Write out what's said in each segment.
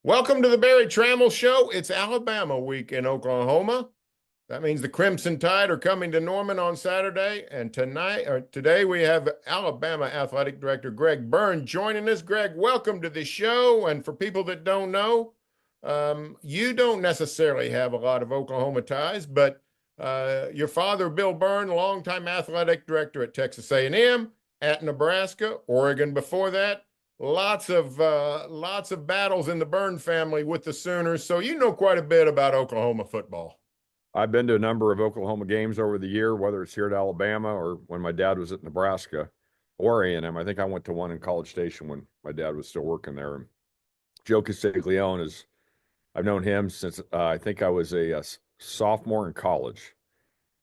Welcome to the Berry Tramel Show. It's Alabama week in Oklahoma. That means the Crimson Tide are coming to Norman on Saturday. And today we have Alabama Athletic Director Greg-Byrne joining us. Greg, welcome to the show. And for people that don't know, you don't necessarily have a lot of Oklahoma ties, but your father, Bill Byrne, longtime athletic director at Texas A&M, at Nebraska, Oregon before that. Lots of battles in the Byrne family with the Sooners, so you know quite a bit about Oklahoma football. I've been to a number of Oklahoma games over the year, whether it's here at Alabama or when my dad was at Nebraska or A&M. I think I went to one in College Station when my dad was still working there. And Joe Castiglione I've known him since I think I was a sophomore in college.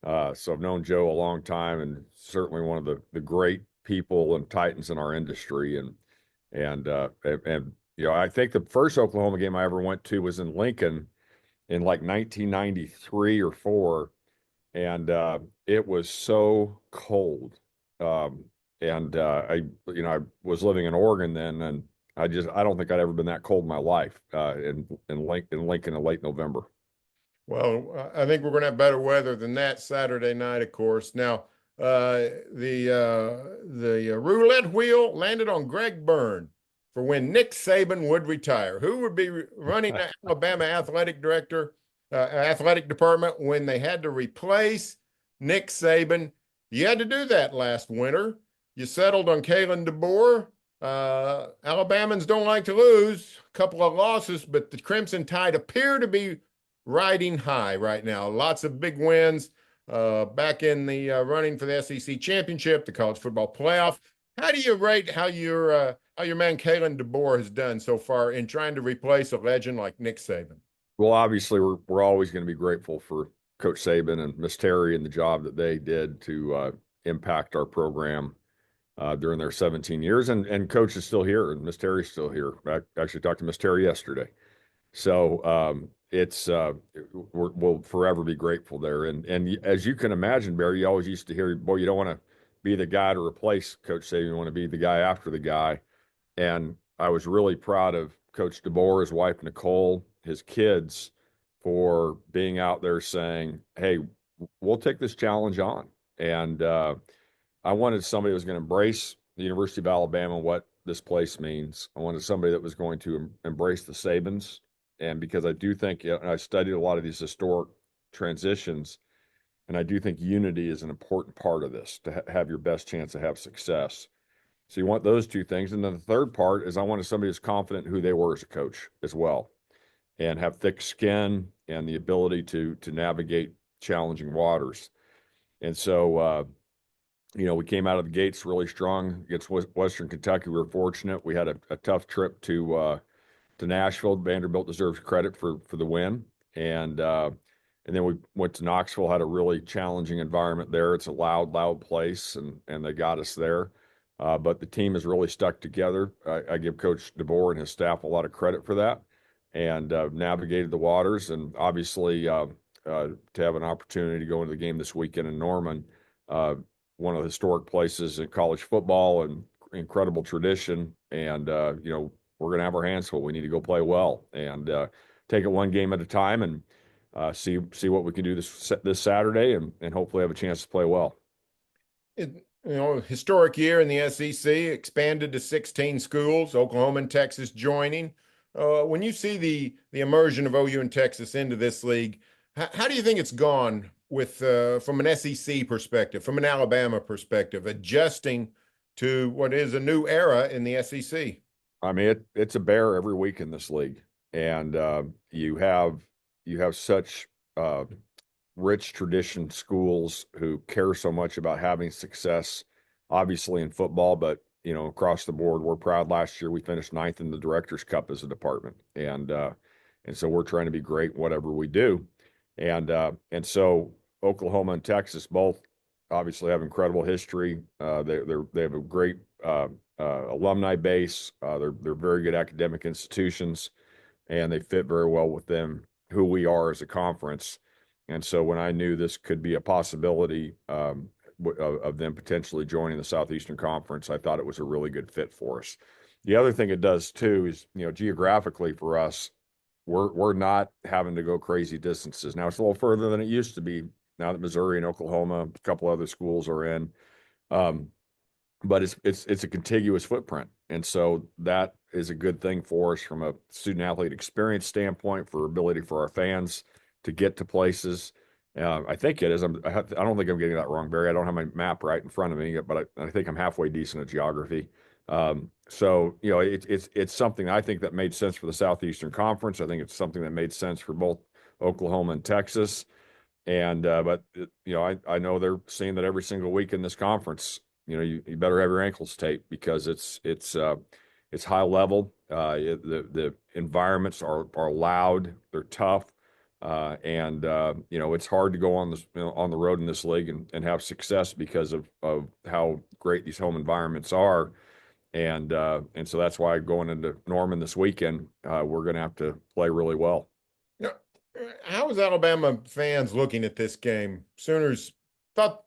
So I've known Joe a long time, and certainly one of the great people and titans in our industry. And I think the first Oklahoma game I ever went to was in Lincoln in like 1993 or 4, and it was so cold. I was living in Oregon then, and I don't think I'd ever been that cold in my life in Lincoln in late November. Well, I think we're going to have better weather than that Saturday night, of course. Now, the roulette wheel landed on Greg Byrne for when Nick Saban would retire. Who would be running the Alabama athletic department when they had to replace Nick Saban? You had to do that last winter. You settled on Kalen DeBoer. Alabamans don't like to lose. A couple of losses, but the Crimson Tide appear to be riding high right now. Lots of big wins. Back in the running for the SEC championship, the college football playoff. How do you rate how your man Kalen DeBoer has done so far in trying to replace a legend like Nick Saban? Well, obviously, we're always going to be grateful for Coach Saban and Miss Terry and the job that they did to impact our program during their 17 years. And Coach is still here, and Miss Terry's still here. I actually talked to Miss Terry yesterday. So we'll forever be grateful there. And as you can imagine, Barry, you always used to hear, boy, you don't want to be the guy to replace Coach Saban. You want to be the guy after the guy. And I was really proud of Coach DeBoer, his wife, Nicole, his kids for being out there saying, hey, we'll take this challenge on. And I wanted somebody who was going to embrace the University of Alabama, what this place means. I wanted somebody that was going to embrace the Sabans. And because I do think, I studied a lot of these historic transitions, and I do think unity is an important part of this to have your best chance to have success. So you want those two things. And then the third part is I wanted somebody who's confident in who they were as a coach as well, and have thick skin and the ability to navigate challenging waters. And so, we came out of the gates really strong against Western Kentucky. We were fortunate. We had a tough trip to Nashville. Vanderbilt deserves credit for the win. And then we went to Knoxville, had a really challenging environment there. It's a loud place, and they got us there. But the team has really stuck together. I give Coach DeBoer and his staff a lot of credit for that, and navigated the waters. And obviously, to have an opportunity to go into the game this weekend in Norman, one of the historic places in college football and incredible tradition. And, we're going to have our hands full. We need to go play well and take it one game at a time, and see what we can do this Saturday, and hopefully have a chance to play well. Historic year in the SEC, expanded to 16 schools, Oklahoma and Texas joining. When you see the immersion of OU and Texas into this league, how do you think it's gone with from an SEC perspective, from an Alabama perspective, adjusting to what is a new era in the SEC? I mean, it's a bear every week in this league, and you have such rich tradition schools who care so much about having success, obviously in football, but across the board. We're proud. Last year we finished 9th in the Directors Cup as a department, and so we're trying to be great in whatever we do, and so Oklahoma and Texas both obviously have incredible history. They have a great alumni base. They're very good academic institutions, and they fit very well with who we are as a conference. And so when I knew this could be a possibility of them potentially joining the Southeastern Conference, I thought it was a really good fit for us. The other thing it does too is, geographically for us, we're not having to go crazy distances. Now it's a little further than it used to be now that Missouri and Oklahoma, a couple other schools are in. Um, but it's a contiguous footprint. And so that is a good thing for us from a student athlete experience standpoint, for ability for our fans to get to places. I think it is. I don't think I'm getting that wrong, Barry. I don't have my map right in front of me, but I think I'm halfway decent at geography. So it's something I think that made sense for the Southeastern Conference. I think it's something that made sense for both Oklahoma and Texas. And but I know they're seeing that every single week in this conference. You better have your ankles taped because it's high level. The environments are loud, they're tough, and it's hard to go on on the road in this league and have success because of how great these home environments are. And so that's why going into Norman this weekend, we're going to have to play really well. How is Alabama fans looking at this game? Sooners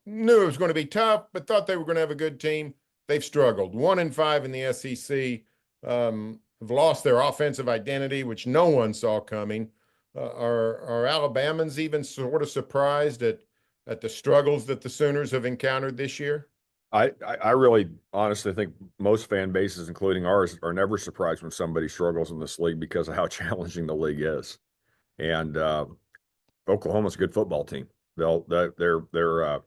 knew it was going to be tough, but thought they were going to have a good team. They've struggled. 1-5 in the SEC. Have lost their offensive identity, which no one saw coming. Are Alabamans even sort of surprised at the struggles that the Sooners have encountered this year? I really honestly think most fan bases, including ours, are never surprised when somebody struggles in this league because of how challenging the league is. And Oklahoma's a good football team. They're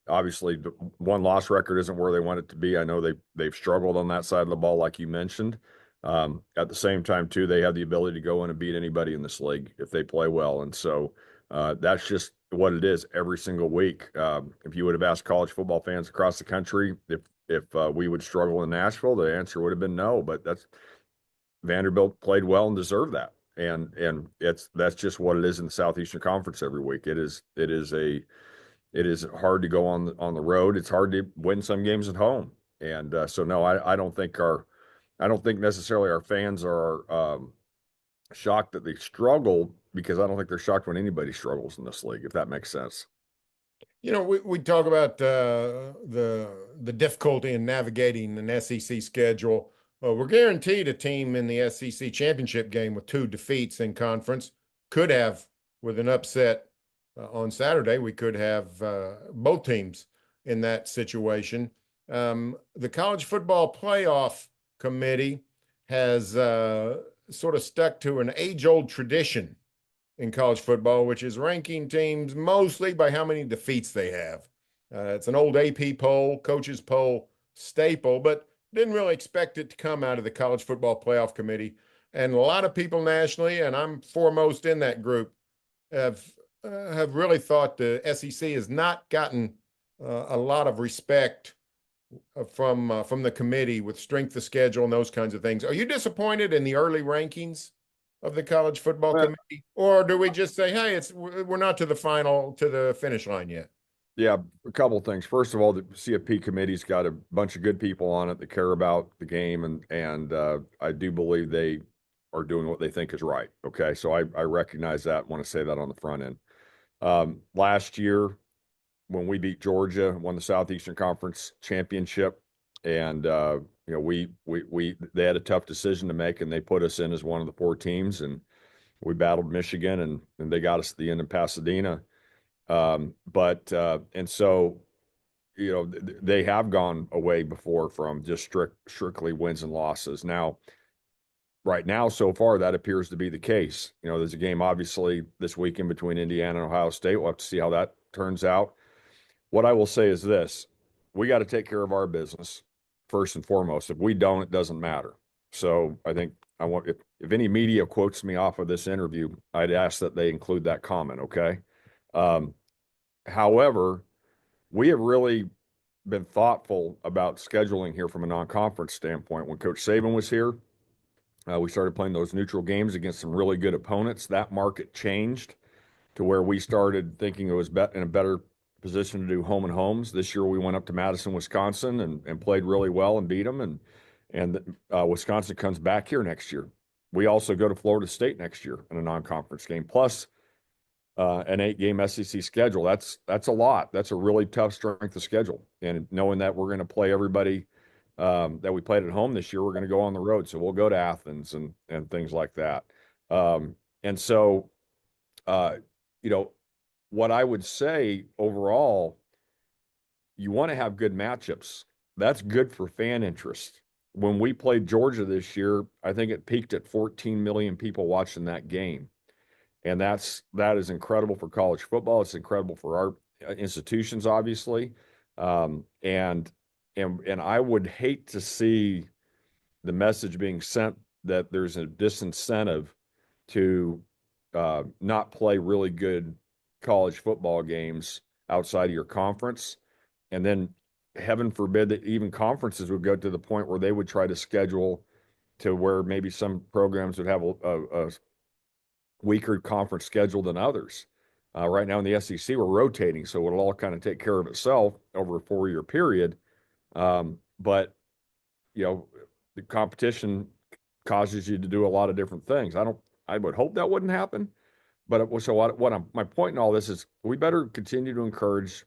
obviously the one-loss record isn't where they want it to be. I know they've struggled on that side of the ball, like you mentioned. At the same time, too, they have the ability to go in and beat anybody in this league if they play well. And so that's just what it is every single week. If you would have asked college football fans across the country if we would struggle in Nashville, the answer would have been no. But Vanderbilt played well and deserved that. And that's just what it is in the Southeastern Conference every week. It is hard to go on the road. It's hard to win some games at home. And so no, I don't think necessarily our fans are shocked that they struggle, because I don't think they're shocked when anybody struggles in this league, if that makes sense. We talk about the difficulty in navigating an SEC schedule. We're guaranteed a team in the SEC championship game with 2 defeats in conference. Could have, with an upset on Saturday, we could have both teams in that situation. The College Football Playoff Committee has sort of stuck to an age-old tradition in college football, which is ranking teams mostly by how many defeats they have. It's an old AP poll, coaches poll staple, but didn't really expect it to come out of the College Football Playoff Committee. And a lot of people nationally, and I'm foremost in that group, have really thought the SEC has not gotten a lot of respect from the committee with strength of schedule and those kinds of things. Are you disappointed in the early rankings of the College Football Committee, or do we just say, hey, we're not to the finish line yet? Yeah, a couple of things. First of all, the CFP committee's got a bunch of good people on it that care about the game, and I do believe they are doing what they think is right. Okay, so I recognize that. Want to say that on the front end. Last year, when we beat Georgia, won the Southeastern Conference championship, and they had a tough decision to make, and they put us in as one of the 4 teams, and we battled Michigan, and they got us to the end in Pasadena. And so, they have gone away before from just strictly wins and losses. Now, right now, so far, that appears to be the case. There's a game obviously this weekend between Indiana and Ohio State. We'll have to see how that turns out. What I will say is this: we got to take care of our business first and foremost. If we don't, it doesn't matter. So I think if any media quotes me off of this interview, I'd ask that they include that comment. Okay. However, we have really been thoughtful about scheduling here from a non-conference standpoint. When Coach Saban was here, we started playing those neutral games against some really good opponents. That market changed to where we started thinking it was in a better position to do home and homes. This year we went up to Madison, Wisconsin and played really well and beat them. And Wisconsin comes back here next year. We also go to Florida State next year in a non-conference game, plus an 8-game SEC schedule. That's a lot. That's a really tough strength of schedule. And knowing that we're going to play everybody that we played at home this year, we're going to go on the road. So we'll go to Athens and things like that. And so, you know, what I would say overall, you want to have good matchups. That's good for fan interest. When we played Georgia this year, I think it peaked at 14 million people watching that game. And that is incredible for college football. It's incredible for our institutions, obviously. And I would hate to see the message being sent that there's a disincentive to not play really good college football games outside of your conference. And then heaven forbid that even conferences would go to the point where they would try to schedule to where maybe some programs would have a weaker conference schedule than others. Right now in the SEC, we're rotating, so it'll all kind of take care of itself over a 4-year period. But you know, the competition causes you to do a lot of different things. I would hope that wouldn't happen. But so my point in all this is we better continue to encourage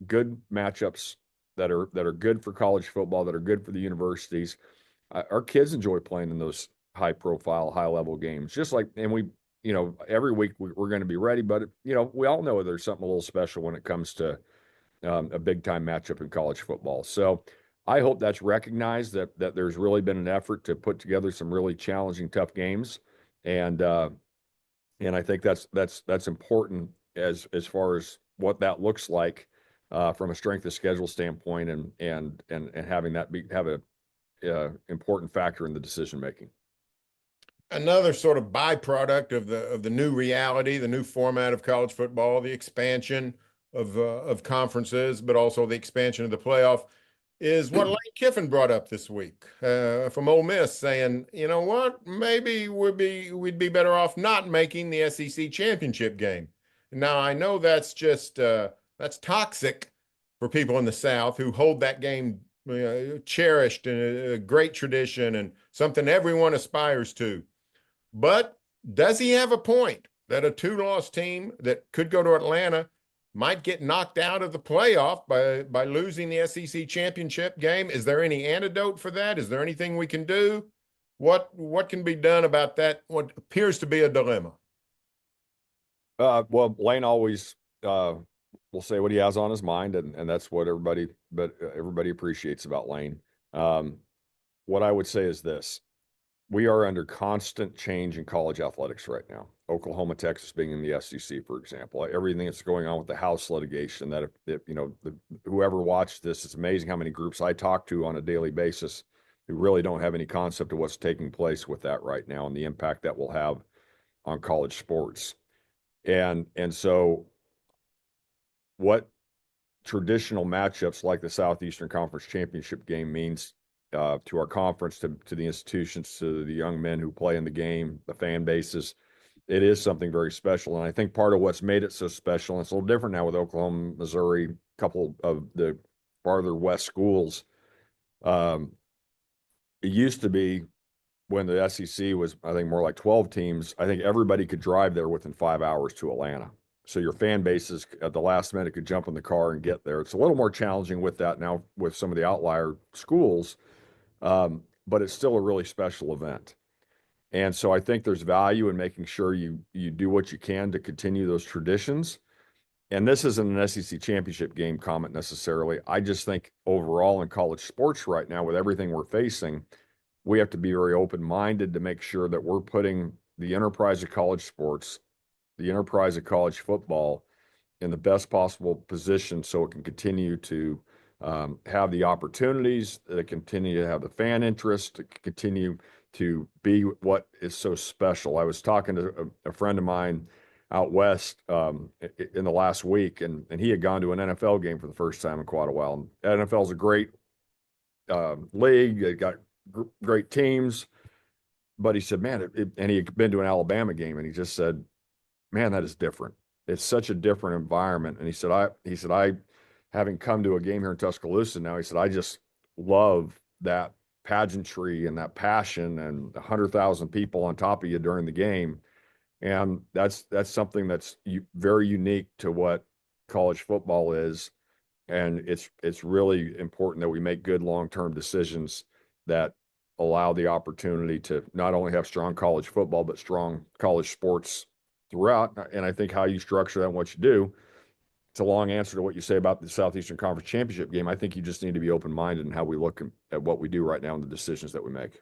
good matchups that are good for college football, that are good for the universities. Our kids enjoy playing in those high profile, high level games, just like, and we, you know, every week we're going to be ready, but you know, we all know there's something a little special when it comes to a big time matchup in college football. So I hope that's recognized that there's really been an effort to put together some really challenging, tough games. And I think that's important as far as what that looks like from a strength of schedule standpoint, and having that have a important factor in the decision making. Another sort of byproduct of the new reality, the new format of college football, the expansion of conferences, but also the expansion of the playoff, is what Lane-Kiffin brought up this week from Ole Miss, saying, you know what, maybe we'd be better off not making the SEC championship game. Now I know that's just that's toxic for people in the South who hold that game cherished and a great tradition and something everyone aspires to. But does he have a point that a 2-loss team that could go to Atlanta might get knocked out of the playoff by losing the SEC championship game? Is there any antidote for that? Is there anything we can do? What can be done about that, what appears to be a dilemma? Well, Lane always will say what he has on his mind, and that's what everybody appreciates about Lane. What I would say is this: we are under constant change in college athletics right now. Oklahoma, Texas being in the SEC, for example, everything that's going on with the House litigation, that if you know, whoever watched this, it's amazing how many groups I talk to on a daily basis who really don't have any concept of what's taking place with that right now and the impact that will have on college sports. And so what traditional matchups like the Southeastern Conference Championship game means to our conference, to the institutions, to the young men who play in the game, the fan bases, it is something very special. And I think part of what's made it so special, and it's a little different now with Oklahoma, Missouri, a couple of the farther west schools. It used to be when the SEC was, I think, more like 12 teams, I think everybody could drive there within 5 hours to Atlanta. So your fan bases at the last minute could jump in the car and get there. It's a little more challenging with that now with some of the outlier schools, but it's still a really special event. And so I think there's value in making sure you do what you can to continue those traditions. And this isn't an SEC championship game comment necessarily. I just think overall in college sports right now, with everything we're facing, we have to be very open-minded to make sure that we're putting the enterprise of college sports, the enterprise of college football, in the best possible position so it can continue to have the opportunities, that continue to have the fan interest, to continue to be what is so special. I was talking to a friend of mine out west in the last week, and he had gone to an NFL game for the first time in quite a while. And NFL is a great league. They got great teams. But he said, man, and he had been to an Alabama game, and he just said, man, that is different. It's such a different environment. And he said, I having come to a game here in Tuscaloosa now, he said, I just love that pageantry and that passion and 100,000 people on top of you during the game. And that's something that's very unique to what college football is. And it's really important that we make good long-term decisions that allow the opportunity to not only have strong college football, but strong college sports throughout. And I think how you structure that and what you do, it's a long answer to what you say about the Southeastern Conference Championship game. I think you just need to be open-minded in how we look at what we do right now and the decisions that we make.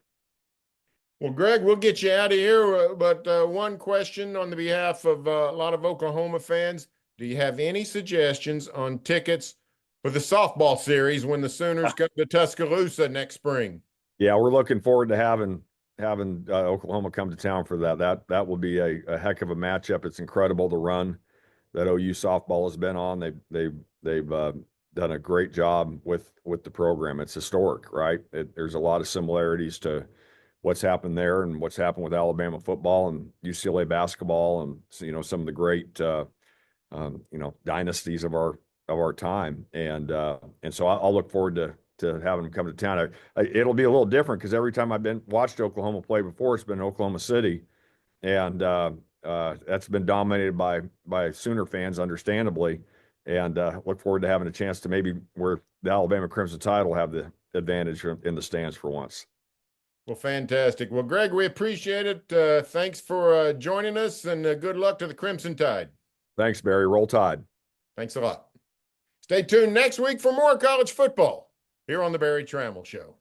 Well, Greg, we'll get you out of here, but one question on the behalf of a lot of Oklahoma fans. Do you have any suggestions on tickets for the softball series when the Sooners come to Tuscaloosa next spring? Yeah, we're looking forward to having Oklahoma come to town for that. That will be a heck of a matchup. It's incredible the run that OU softball has been on. They've done a great job with the program. It's historic, right? There's a lot of similarities to what's happened there and what's happened with Alabama football and UCLA basketball and some of the great dynasties of our time. And so I'll look forward to having them come to town. It'll be a little different because every time I've watched Oklahoma play before, it's been Oklahoma City, and that's been dominated by Sooner fans, understandably. And look forward to having a chance to maybe where the Alabama Crimson Tide will have the advantage in the stands for once. Well, fantastic. Well, Greg, we appreciate it. Thanks for joining us, and good luck to the Crimson Tide. Thanks, Barry. Roll Tide. Thanks a lot. Stay tuned next week for more college football here on the Berry Tramel Show.